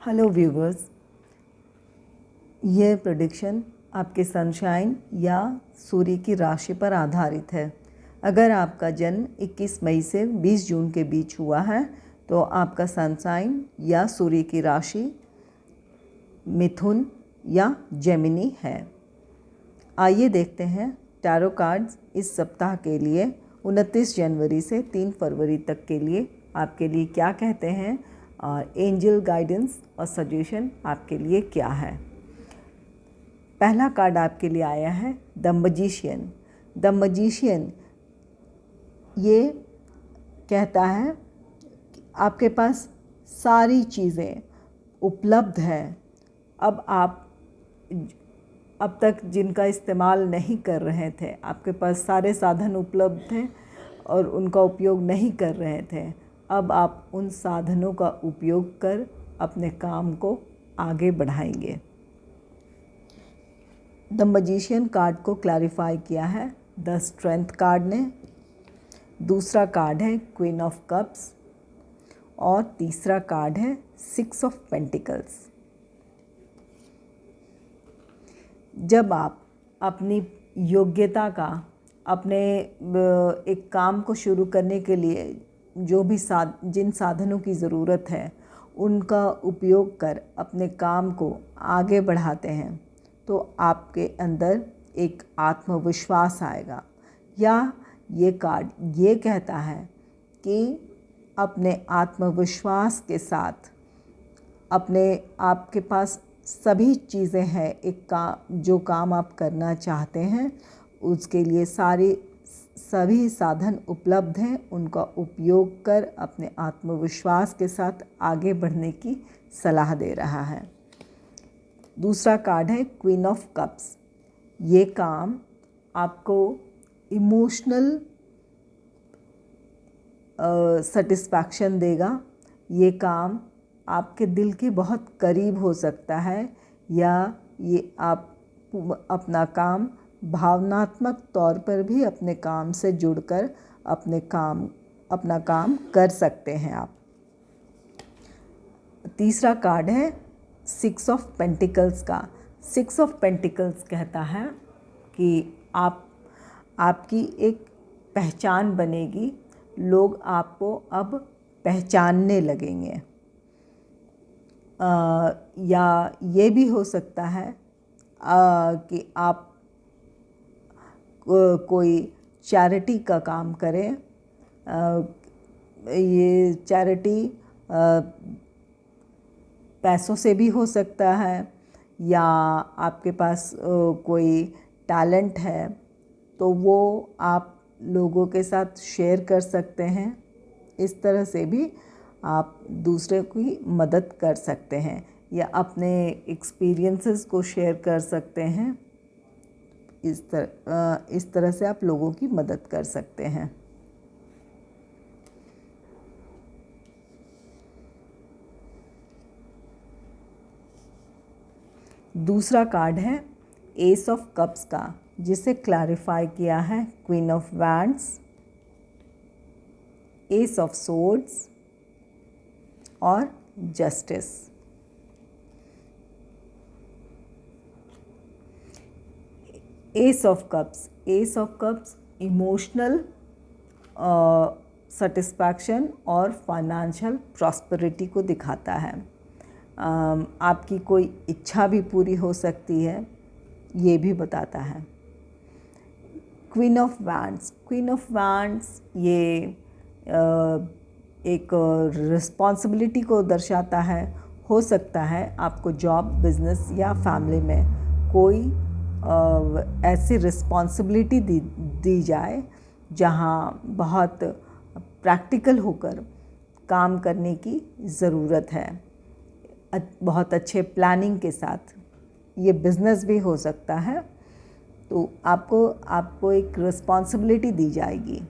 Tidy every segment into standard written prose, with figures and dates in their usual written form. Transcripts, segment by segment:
Hello viewers, यह prediction आपके sunshine या सूर्य की राशि पर आधारित है। अगर आपका जन्म 21 मई से 20 जून के बीच हुआ है तो आपका सनशाइन या सूर्य की राशि मिथुन या जेमिनी है। आइए देखते हैं टैरो कार्ड्स इस सप्ताह के लिए 29 जनवरी से 3 फरवरी तक के लिए आपके लिए क्या कहते हैं और एंजल गाइडेंस और सजेशन आपके लिए क्या है। पहला कार्ड आपके लिए आया है द मैजिशियन। द मैजिशियन ये कहता है कि आपके पास सारी चीज़ें उपलब्ध हैं। अब तक जिनका इस्तेमाल नहीं कर रहे थे, आपके पास सारे साधन उपलब्ध थे और उनका उपयोग नहीं कर रहे थे। अब आप उन साधनों का उपयोग कर अपने काम को आगे बढ़ाएंगे। द मैजिशियन कार्ड को क्लैरिफाई किया है द स्ट्रेंथ कार्ड ने। दूसरा कार्ड है क्वीन ऑफ कप्स और तीसरा कार्ड है 6 ऑफ पेंटिकल्स। जब आप अपनी योग्यता का अपने एक काम को शुरू करने के लिए जो भी जिन साधनों की ज़रूरत है उनका उपयोग कर अपने काम को आगे बढ़ाते हैं तो आपके अंदर एक आत्मविश्वास आएगा। या ये कार्ड ये कहता है कि अपने आत्मविश्वास के साथ आपके पास सभी चीज़ें हैं। जो काम आप करना चाहते हैं उसके लिए सभी साधन उपलब्ध हैं। उनका उपयोग कर अपने आत्मविश्वास के साथ आगे बढ़ने की सलाह दे रहा है। दूसरा कार्ड है क्वीन ऑफ कप्स। ये काम आपको इमोशनल सेटिस्फैक्शन देगा। ये काम आपके दिल के बहुत करीब हो सकता है या ये आप अपना काम भावनात्मक तौर पर भी अपने काम से जुड़कर अपना काम कर सकते हैं आप। तीसरा कार्ड है 6 ऑफ पेंटिकल्स का। 6 ऑफ पेंटिकल्स कहता है कि आपकी एक पहचान बनेगी। लोग आपको अब पहचानने लगेंगे। या ये भी हो सकता है कि आप कोई चैरिटी का काम करें। ये चैरिटी पैसों से भी हो सकता है या आपके पास कोई टैलेंट है तो वो आप लोगों के साथ शेयर कर सकते हैं। इस तरह से भी आप दूसरे की मदद कर सकते हैं या अपने एक्सपीरियंसेस को शेयर कर सकते हैं। इस तरह से आप लोगों की मदद कर सकते हैं। दूसरा कार्ड है एस ऑफ कप्स का, जिसे क्लैरिफाई किया है queen of wands, ace of swords और justice. Ace of cups emotional satisfaction और फाइनेंशियल प्रॉस्पेरिटी को दिखाता है। आपकी कोई इच्छा भी पूरी हो सकती है, ये भी बताता है। क्वीन ऑफ वैंड्स ये एक रिस्पॉन्सिबिलिटी को दर्शाता है। हो सकता है आपको जॉब, बिजनेस या फैमिली में कोई ऐसी रिस्पॉन्सिबिलिटी दी जाए जहाँ बहुत प्रैक्टिकल होकर काम करने की ज़रूरत है। बहुत अच्छे प्लानिंग के साथ ये बिज़नेस भी हो सकता है तो आपको एक रिस्पॉन्सिबिलिटी दी जाएगी।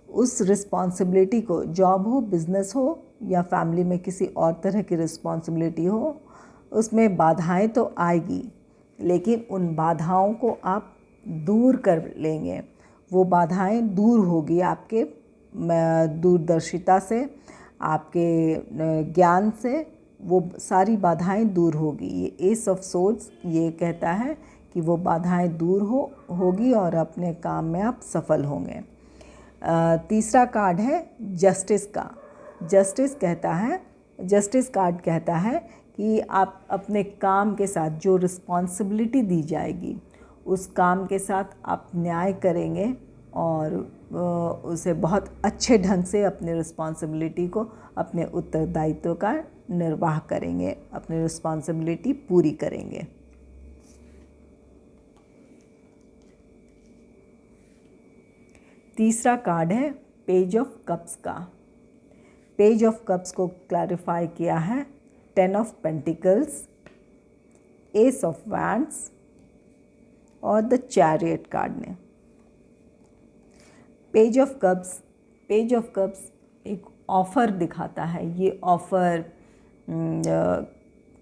उस रिस्पॉन्सिबिलिटी को, जॉब हो, बिज़नेस हो या फैमिली में किसी और तरह की रिस्पॉन्सिबिलिटी हो, उसमें बाधाएं तो आएगी लेकिन उन बाधाओं को आप दूर कर लेंगे। वो बाधाएं दूर होगी आपके दूरदर्शिता से। आपके ज्ञान से वो सारी बाधाएं दूर होगी। ये एस ऑफ सोर्ड्स ये कहता है कि वो बाधाएं दूर होगी और अपने काम में आप सफल होंगे। तीसरा कार्ड है जस्टिस का। जस्टिस कार्ड कहता है कि आप अपने काम के साथ जो रिस्पॉन्सिबिलिटी दी जाएगी उस काम के साथ आप न्याय करेंगे और उसे बहुत अच्छे ढंग से अपने रिस्पॉन्सिबिलिटी को, अपने उत्तरदायित्व का निर्वाह करेंगे, अपनी रिस्पॉन्सिबिलिटी पूरी करेंगे। तीसरा कार्ड है पेज ऑफ कप्स का। पेज ऑफ कप्स को क्लैरिफाई किया है 10 of pentacles, S of wands और द चैरियट कार्ड ने। पेज ऑफ कप्स एक ऑफ़र दिखाता है। ये ऑफ़र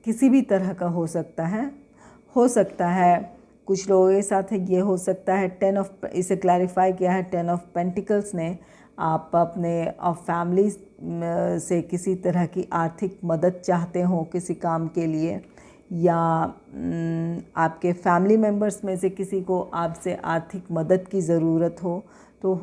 किसी भी तरह का हो सकता है कुछ लोगों के साथ ये हो सकता है इसे क्लैरिफाई किया है 10 ऑफ पेंटिकल्स ने। आप अपने फैमिली से किसी तरह की आर्थिक मदद चाहते हो किसी काम के लिए, या आपके फैमिली मेम्बर्स में से किसी को आपसे आर्थिक मदद की ज़रूरत हो, तो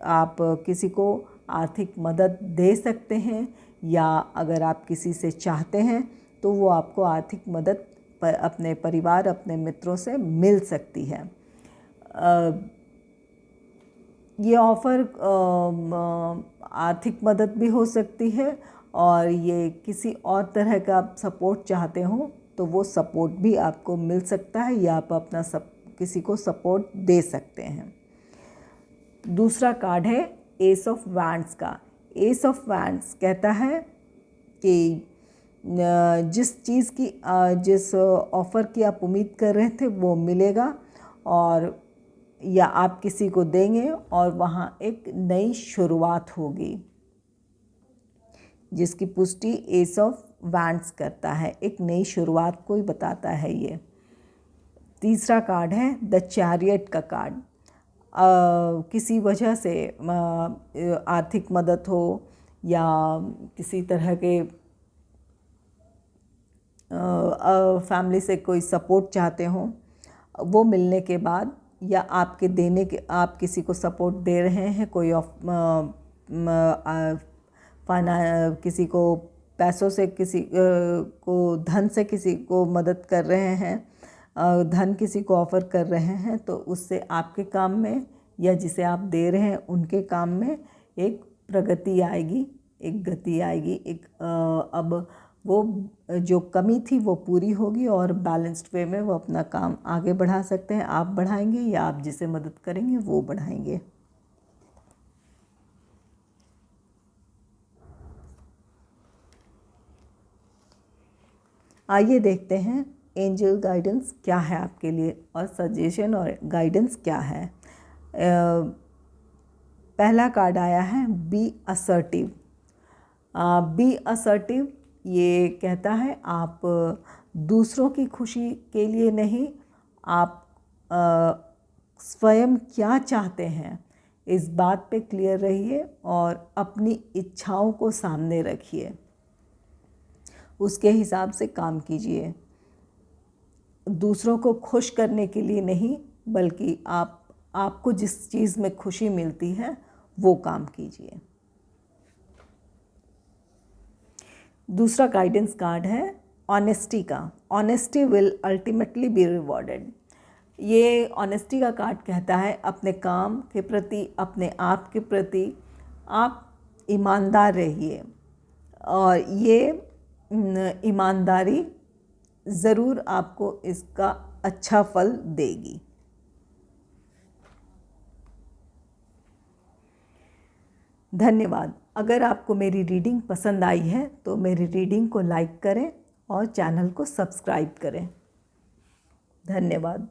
आप किसी को आर्थिक मदद दे सकते हैं, या अगर आप किसी से चाहते हैं तो वो आपको आर्थिक मदद अपने परिवार, अपने मित्रों से मिल सकती है। ये ऑफ़र आर्थिक मदद भी हो सकती है, और ये किसी और तरह का आप सपोर्ट चाहते हो तो वो सपोर्ट भी आपको मिल सकता है, या आप अपना किसी को सपोर्ट दे सकते हैं। दूसरा कार्ड है एस ऑफ वैंड्स का। एस ऑफ वैंड्स कहता है कि जिस ऑफ़र की आप उम्मीद कर रहे थे वो मिलेगा, और या आप किसी को देंगे और वहाँ एक नई शुरुआत होगी, जिसकी पुष्टि एस ऑफ वैंड्स करता है। एक नई शुरुआत को ही बताता है ये। तीसरा कार्ड है द चैरियट का कार्ड। किसी वजह से आर्थिक मदद हो या किसी तरह के फैमिली से कोई सपोर्ट चाहते हो, वो मिलने के बाद, या आप किसी को सपोर्ट दे रहे हैं, किसी को पैसों से, किसी को धन से, किसी को मदद कर रहे हैं, धन किसी को ऑफ़र कर रहे हैं, तो उससे आपके काम में या जिसे आप दे रहे हैं उनके काम में एक प्रगति आएगी, एक गति आएगी। अब वो जो कमी थी वो पूरी होगी और बैलेंस्ड वे में वो अपना काम आगे बढ़ा सकते हैं। आप बढ़ाएंगे या आप जिसे मदद करेंगे वो बढ़ाएंगे। आइए देखते हैं एंजल गाइडेंस क्या है आपके लिए, और सजेशन और गाइडेंस क्या है। पहला कार्ड आया है बी असर्टिव। बी असर्टिव ये कहता है आप दूसरों की खुशी के लिए नहीं, आप स्वयं क्या चाहते हैं इस बात पे क्लियर रहिए और अपनी इच्छाओं को सामने रखिए, उसके हिसाब से काम कीजिए। दूसरों को खुश करने के लिए नहीं, बल्कि आपको जिस चीज़ में खुशी मिलती है वो काम कीजिए। दूसरा गाइडेंस कार्ड है ऑनेस्टी का। Honesty will ultimately be rewarded. ये ऑनेस्टी का कार्ड कहता है अपने काम के प्रति, अपने आप के प्रति आप ईमानदार रहिए, और ये ईमानदारी ज़रूर आपको इसका अच्छा फल देगी। धन्यवाद। अगर आपको मेरी रीडिंग पसंद आई है तो मेरी रीडिंग को लाइक करें और चैनल को सब्सक्राइब करें। धन्यवाद।